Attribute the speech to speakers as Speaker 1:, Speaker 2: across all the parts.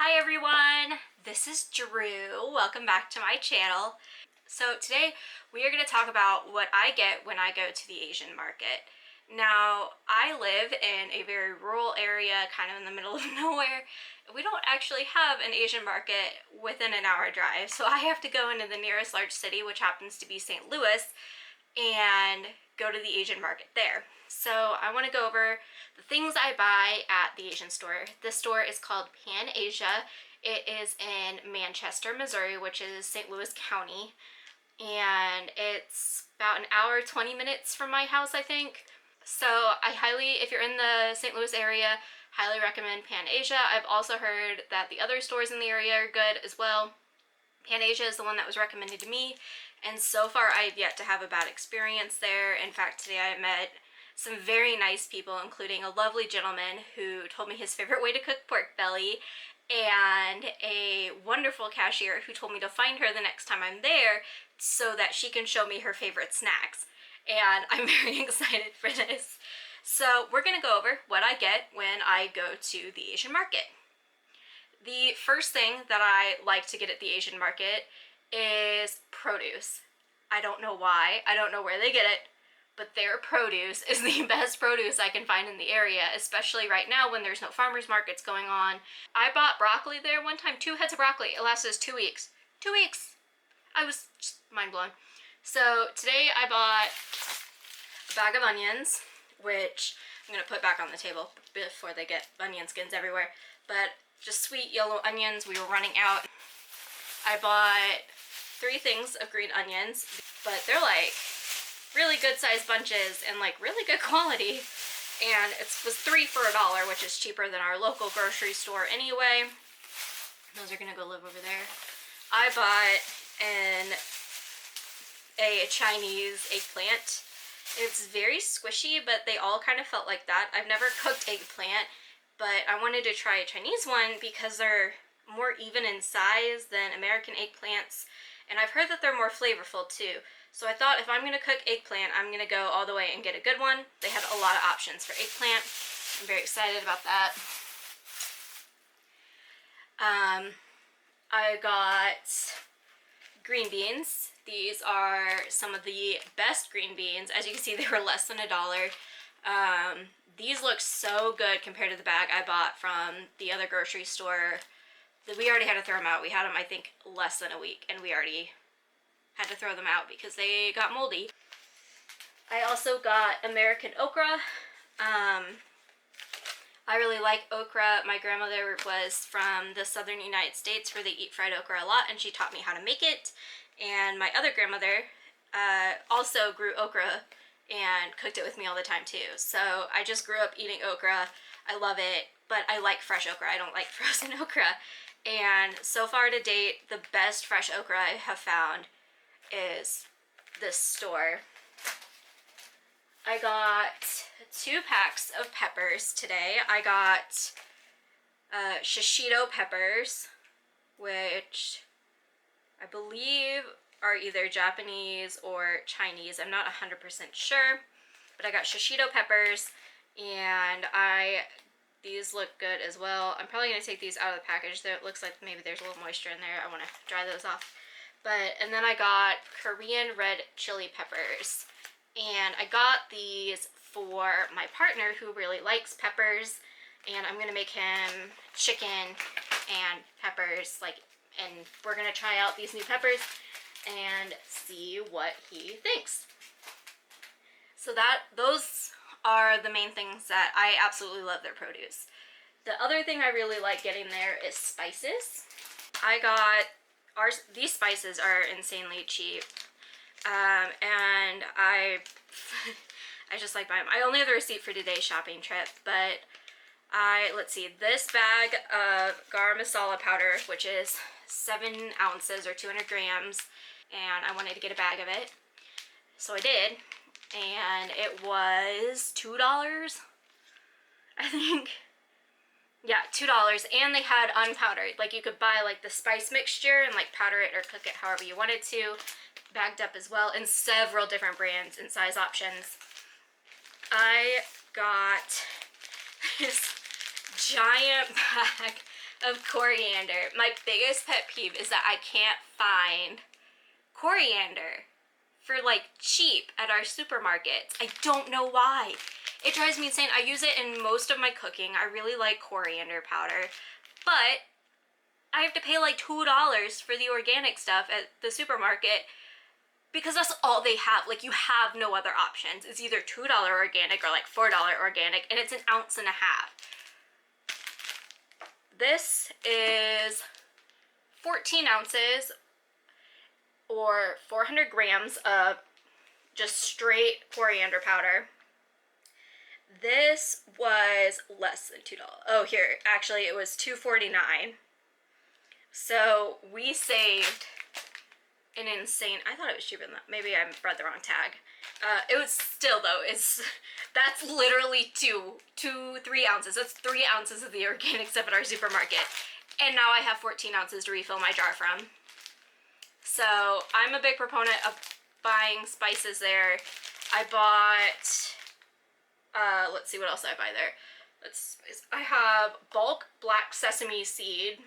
Speaker 1: Hi everyone, this is Drew. Welcome back to my channel. So today we are going to talk about what I get when I go to the Asian market. Now, I live in a very rural area, kind of in the middle of nowhere. We don't actually have an Asian market within an hour drive, so I have to go into the nearest large city, which happens to be St. Louis, and go to the Asian market there. So I want to go over the things I buy at the Asian store. This store is called Pan Asia. It is in Manchester, Missouri, which is St. Louis County, and it's about an hour, 20 minutes from my house, I think. So I highly, if you're in the St. Louis area, highly recommend Pan Asia. I've also heard that the other stores in the area are good as well. Pan Asia is the one that was recommended to me, and so far I've yet to have a bad experience there. In fact, today I met some very nice people, including a lovely gentleman who told me his favorite way to cook pork belly, and a wonderful cashier who told me to find her the next time I'm there so that she can show me her favorite snacks. And I'm very excited for this. So we're gonna go over what I get when I go to the Asian market. The first thing that I like to get at the Asian market is produce. I don't know why, I don't know where they get it, but their produce is the best produce I can find in the area, especially right now when there's no farmers markets going on. I bought broccoli there one time, 2 heads of broccoli. It lasted us 2 weeks. 2 weeks! I was just mind blown. So today I bought a bag of onions, which I'm gonna put back on the table before they get onion skins everywhere. But just sweet yellow onions, we were running out. I bought 3 things of green onions, but they're like really good sized bunches and like really good quality. And it was 3 for $1, which is cheaper than our local grocery store anyway. Those are gonna go live over there. I bought a Chinese eggplant. It's very squishy, but they all kind of felt like that. I've never cooked eggplant, but I wanted to try a Chinese one because they're more even in size than American eggplants, and I've heard that they're more flavorful too. So I thought if I'm going to cook eggplant, I'm going to go all the way and get a good one. They had a lot of options for eggplant. I'm very excited about that. I got green beans. These are some of the best green beans. As you can see, they were less than $1. These look so good compared to the bag I bought from the other grocery store. We already had to throw them out. We had them, I think, less than a week, and we already had to throw them out because they got moldy. I also got American okra. I really like okra. My grandmother was from the southern United States where they eat fried okra a lot, and she taught me how to make it. And my other grandmother also grew okra and cooked it with me all the time too. So I just grew up eating okra. I love it, but I like fresh okra. I don't like frozen okra. And so far to date, the best fresh okra I have found is this store. I got 2 packs of peppers today. I got shishito peppers, which I believe are either Japanese or Chinese. I'm not 100% sure, but I got shishito peppers, and these look good as well. I'm probably gonna take these out of the package. It looks like maybe there's a little moisture in there. I wanna dry those off. And then I got Korean red chili peppers. And I got these for my partner who really likes peppers, and I'm gonna make him chicken and peppers, and we're gonna try out these new peppers and see what he thinks. So those are the main things that I absolutely love their produce. The other thing I really like getting there is spices. I got these spices are insanely cheap. And I just like buying them. I only have the receipt for today's shopping trip, but let's see, this bag of garam masala powder, which is 7 ounces or 200 grams, and I wanted to get a bag of it, so I did, and it was $2, I think. Yeah, $2, and they had unpowdered. Like, you could buy like the spice mixture and like powder it or cook it however you wanted to, bagged up as well, in several different brands and size options. I got this giant bag of coriander. My biggest pet peeve is that I can't find coriander for like cheap at our supermarkets. I don't know why. It drives me insane. I use it in most of my cooking. I really like coriander powder, but I have to pay like $2 for the organic stuff at the supermarket because that's all they have. Like, you have no other options. It's either $2 organic or like $4 organic, and it's an ounce and a half. This is 14 ounces or 400 grams of just straight coriander powder. This was less than $2. Oh, here, actually it was $2.49. So we saved an insane, I thought it was cheaper than that. Maybe I read the wrong tag. It was still though, that's literally 3 ounces. That's 3 ounces of the organic stuff at our supermarket. And now I have 14 ounces to refill my jar from. So I'm a big proponent of buying spices there. I bought, let's see what else I buy there. I have bulk black sesame seed,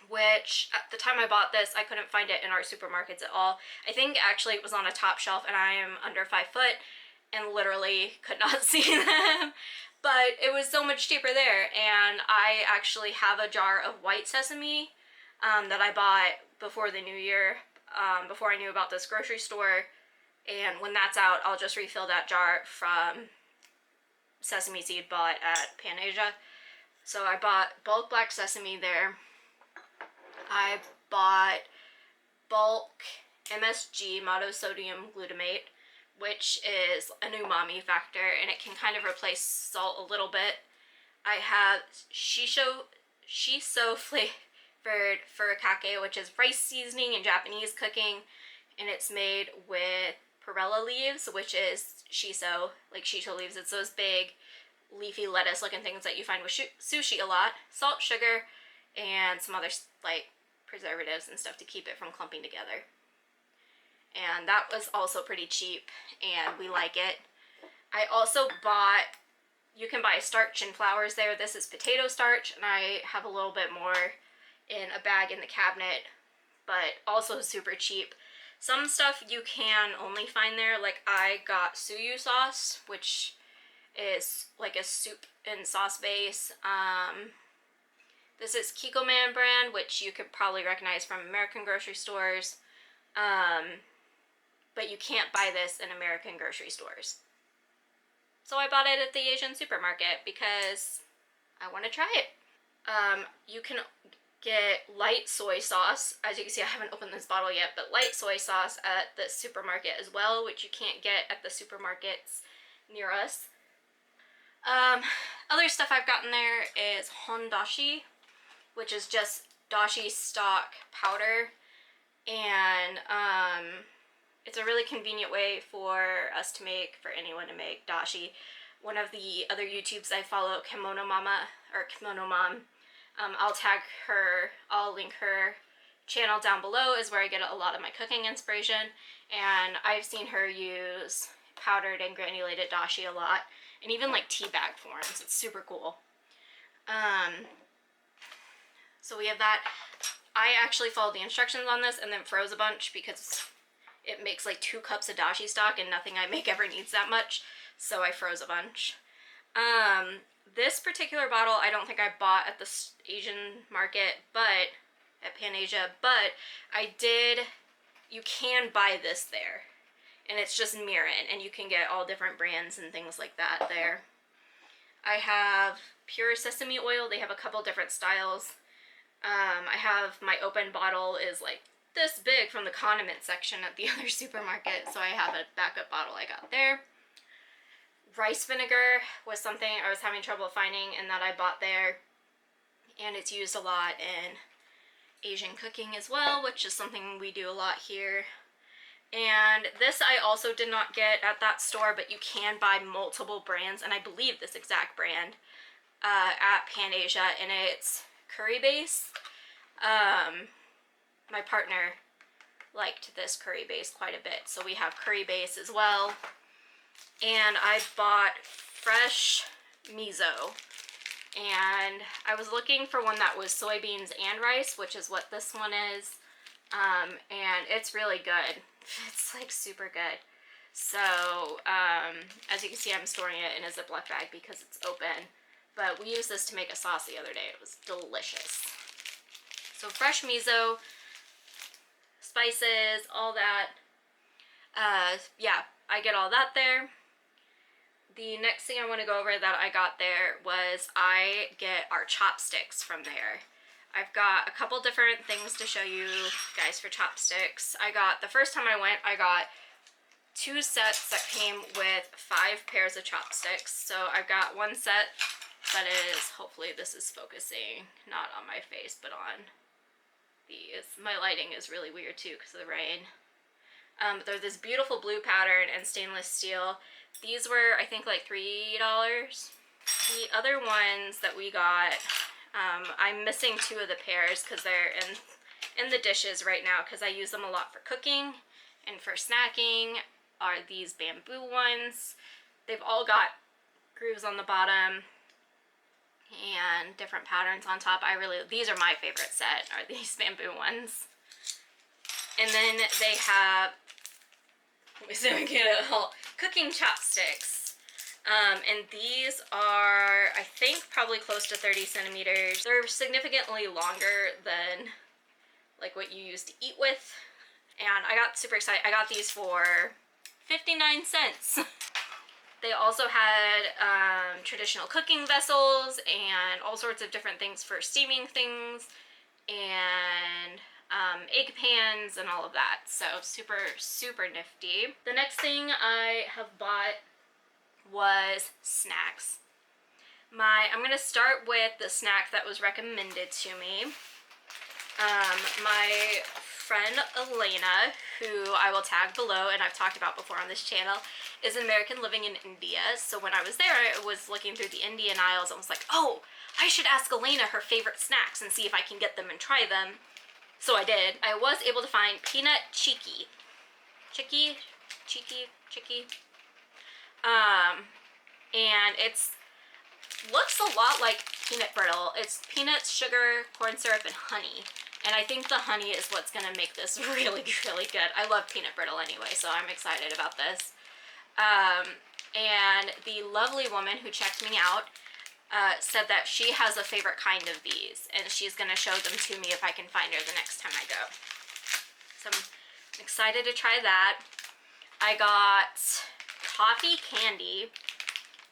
Speaker 1: which at the time I bought this, I couldn't find it in our supermarkets at all. I think actually it was on a top shelf, and I am under 5 foot and literally could not see them. But it was so much cheaper there, and I actually have a jar of white sesame that I bought before the new year, before I knew about this grocery store. And when that's out, I'll just refill that jar from sesame seed bought at Pan-Asia. So I bought bulk black sesame there. I bought bulk MSG, monosodium glutamate, which is an umami factor, and it can kind of replace salt a little bit. I have shiso flavored furikake, which is rice seasoning in Japanese cooking, and it's made with perilla leaves, which is shiso, like shiso leaves. It's those big leafy lettuce looking things that you find with sushi a lot. Salt, sugar, and some other like preservatives and stuff to keep it from clumping together. And that was also pretty cheap, and we like it. I also bought, you can buy starch and flours there. This is potato starch, and I have a little bit more in a bag in the cabinet, but also super cheap. Some stuff you can only find there, like I got suyu sauce, which is like a soup and sauce base. This is Kikkoman brand, which you could probably recognize from American grocery stores. But you can't buy this in American grocery stores. So I bought it at the Asian supermarket because I want to try it. You can get light soy sauce. As you can see, I haven't opened this bottle yet, but light soy sauce at the supermarket as well, which you can't get at the supermarkets near us. Other stuff I've gotten there is hondashi, which is just dashi stock powder, and it's a really convenient way for anyone to make dashi. One of the other YouTubes I follow, Kimono Mama, or Kimono Mom, I'll link her channel down below, is where I get a lot of my cooking inspiration, and I've seen her use powdered and granulated dashi a lot, and even like tea bag forms. It's super cool. So we have that. I actually followed the instructions on this and then froze a bunch because it makes like 2 cups of dashi stock, and nothing I make ever needs that much, so I froze a bunch. This particular bottle I don't think I bought at the Asian market, but at Pan-Asia, but you can buy this there, and it's just mirin, and you can get all different brands and things like that there. I have pure sesame oil. They have a couple different styles. I have my open bottle is like this big from the condiment section at the other supermarket, so I have a backup bottle I got there. Rice vinegar was something I was having trouble finding, and that I bought there, and it's used a lot in Asian cooking as well, which is something we do a lot here. And this I also did not get at that store, but you can buy multiple brands, and I believe this exact brand at Pan-Asia, and it's curry base. My partner liked this curry base quite a bit, so we have curry base as well. And I bought fresh miso, And I was looking for one that was soybeans and rice, which is what this one is. And it's really good. It's like super good. So, as you can see, I'm storing it in a Ziploc bag because it's open. But we used this to make a sauce the other day. It was delicious. So fresh miso, spices, all that. Yeah, I get all that there. The next thing I want to go over that I got there was I get our chopsticks from there. I've got a couple different things to show you guys for chopsticks. The first time I went, I got 2 sets that came with 5 pairs of chopsticks. So I've got one set that is, hopefully this is focusing, not on my face, but on these. My lighting is really weird too because of the rain. They're this beautiful blue pattern and stainless steel. These were, I think, like $3. The other ones that we got, I'm missing 2 of the pairs because they're in the dishes right now because I use them a lot for cooking and for snacking, are these bamboo ones. They've all got grooves on the bottom and different patterns on top. These are my favorite set, are these bamboo ones. And then they have, so I get it all, cooking chopsticks. And these are, I think, probably close to 30 centimeters. They're significantly longer than like what you used to eat with. And I got super excited. I got these for 59 cents. They also had traditional cooking vessels and all sorts of different things for steaming things, and egg pans and all of that. So super, super nifty. The next thing I have bought was snacks. I'm gonna start with the snack that was recommended to me. My friend Elena, who I will tag below and I've talked about before on this channel, is an American living in India. So when I was there, I was looking through the Indian aisles and was like, oh, I should ask Elena her favorite snacks and see if I can get them and try them. So I did. I was able to find peanut chicky. Chicky? And it's looks a lot like peanut brittle. It's peanuts, sugar, corn syrup, and honey. And I think the honey is what's gonna make this really, really good. I love peanut brittle anyway, so I'm excited about this. And the lovely woman who checked me out said that she has a favorite kind of these, and she's gonna show them to me if I can find her the next time I go. So I'm excited to try that. I got coffee candy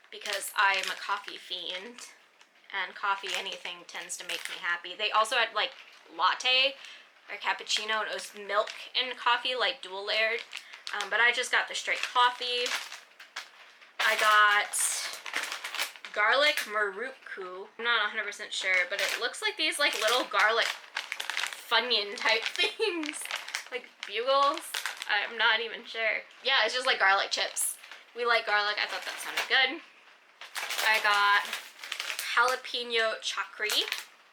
Speaker 1: because I am a coffee fiend, and coffee, anything, tends to make me happy. They also had like latte or cappuccino, and it was milk and coffee, like dual layered. But I just got the straight coffee. I got garlic maruku. I'm not 100% sure, but it looks like these like little garlic Funyun type things, like bugles. I'm not even sure. Yeah, it's just like garlic chips. We like garlic. I thought that sounded good. I got jalapeno chakri,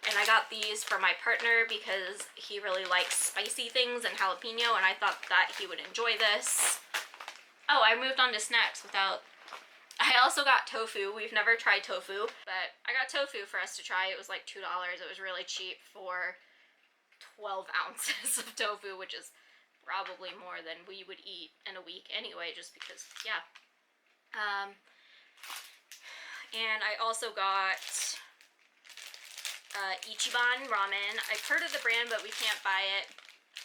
Speaker 1: and I got these for my partner because he really likes spicy things and jalapeno, and I thought that he would enjoy this. Oh, I moved on to snacks without... I also got tofu. We've never tried tofu, but I got tofu for us to try. It was like $2. It was really cheap for 12 ounces of tofu, which is probably more than we would eat in a week anyway, just because, yeah. And I also got Ichiban ramen. I've heard of the brand, but we can't buy it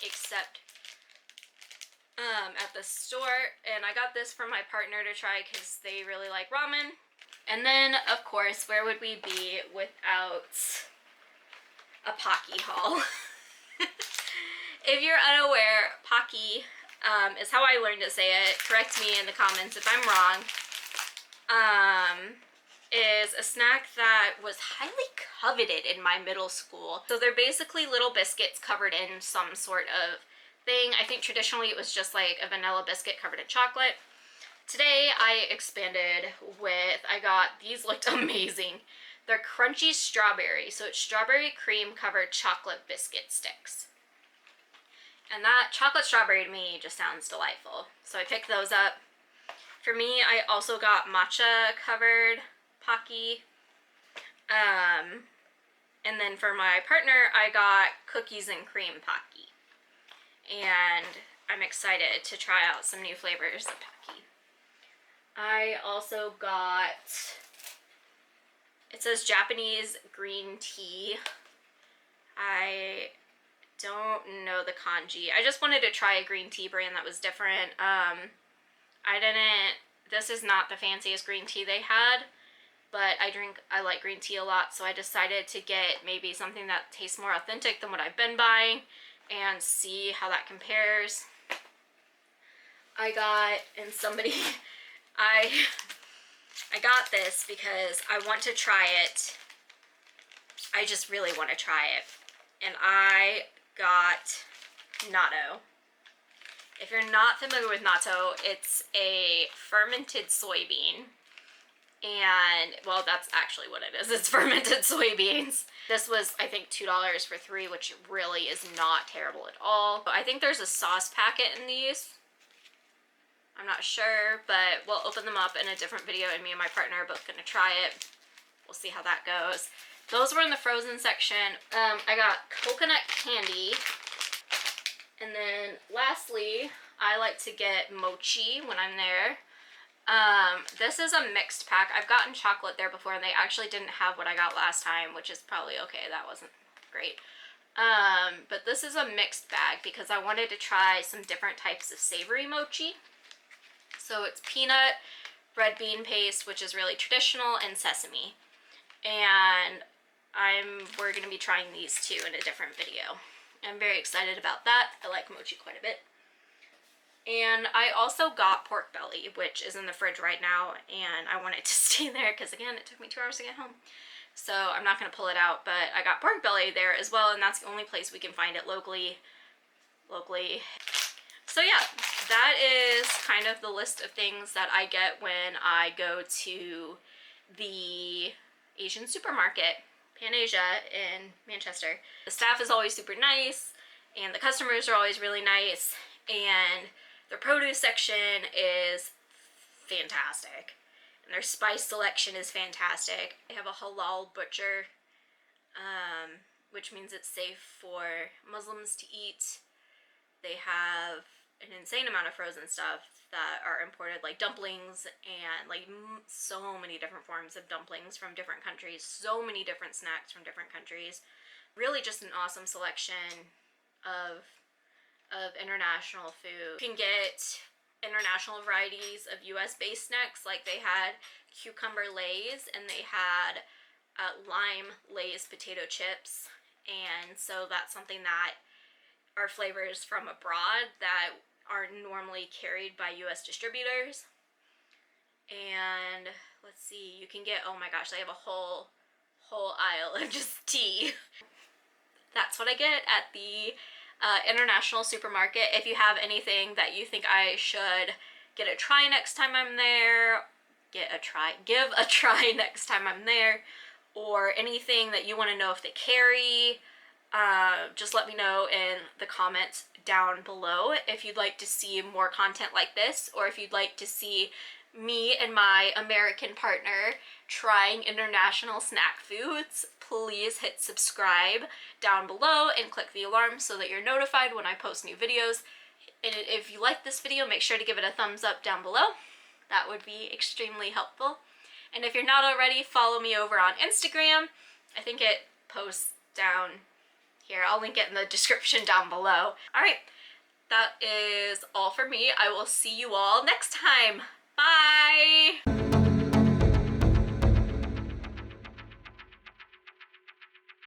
Speaker 1: except at the store. And I got this for my partner to try because they really like ramen. And then, of course, where would we be without a Pocky haul? If you're unaware, Pocky is how I learned to say it. Correct me in the comments if I'm wrong. Is a snack that was highly coveted in my middle school. So they're basically little biscuits covered in some sort of thing. I think traditionally it was just like a vanilla biscuit covered in chocolate. Today I expanded with, these looked amazing. They're crunchy strawberry. So it's strawberry cream covered chocolate biscuit sticks. And that chocolate strawberry to me just sounds delightful. So I picked those up. For me, I also got matcha covered Pocky. And then for my partner, I got cookies and cream Pocky. And I'm excited to try out some new flavors of Pocky. I also got, it says Japanese green tea. I don't know the kanji. I just wanted to try a green tea brand that was different. This is not the fanciest green tea they had, but I like green tea a lot, so I decided to get maybe something that tastes more authentic than what I've been buying and see how that compares. I got this because I want to try it. I just really want to try it. And I got natto. If you're not familiar with natto, it's a fermented soybean. And, well, that's actually what it is. It's fermented soybeans. This was, I think, $2 for 3, which really is not terrible at all. I think there's a sauce packet in these. I'm not sure, but we'll open them up in a different video, and me and my partner are both gonna try it. We'll see how that goes. Those were in the frozen section. I got coconut candy. And then lastly, I like to get mochi when I'm there. This is a mixed pack. I've gotten chocolate there before, and they actually didn't have what I got last time, which is probably okay. That wasn't great. But this is a mixed bag because I wanted to try some different types of savory mochi. So it's peanut, red bean paste, which is really traditional, and sesame. And we're going to be trying these two in a different video. I'm very excited about that. I like mochi quite a bit. And I also got pork belly, which is in the fridge right now, and I want it to stay there because, again, it took me 2 hours to get home. So I'm not going to pull it out, but I got pork belly there as well, and that's the only place we can find it locally. So yeah, that is kind of the list of things that I get when I go to the Asian supermarket, Pan Asia in Manchester. The staff is always super nice, and the customers are always really nice, and their produce section is fantastic, and their spice selection is fantastic. They have a halal butcher, which means it's safe for Muslims to eat. They have an insane amount of frozen stuff that are imported, like dumplings, and like so many different forms of dumplings from different countries, so many different snacks from different countries. Really just an awesome selection of international food. You can get international varieties of US based snacks, like they had cucumber Lay's and they had lime Lay's potato chips, and so that's something that are flavors from abroad that are normally carried by US distributors. And let's see, you can get, oh my gosh, they have a whole aisle of just tea. That's what I get at the international supermarket. If you have anything that you think I should get a try next time I'm there, give a try next time I'm there, or anything that you want to know if they carry, just let me know in the comments down below if you'd like to see more content like this, or if you'd like to see me and my American partner trying international snack foods. Please hit subscribe down below and click the alarm so that you're notified when I post new videos. And if you like this video, make sure to give it a thumbs up down below. That would be extremely helpful. And if you're not already, follow me over on Instagram. I think it posts down here. I'll link it in the description down below. Alright, that is all for me. I will see you all next time. Bye!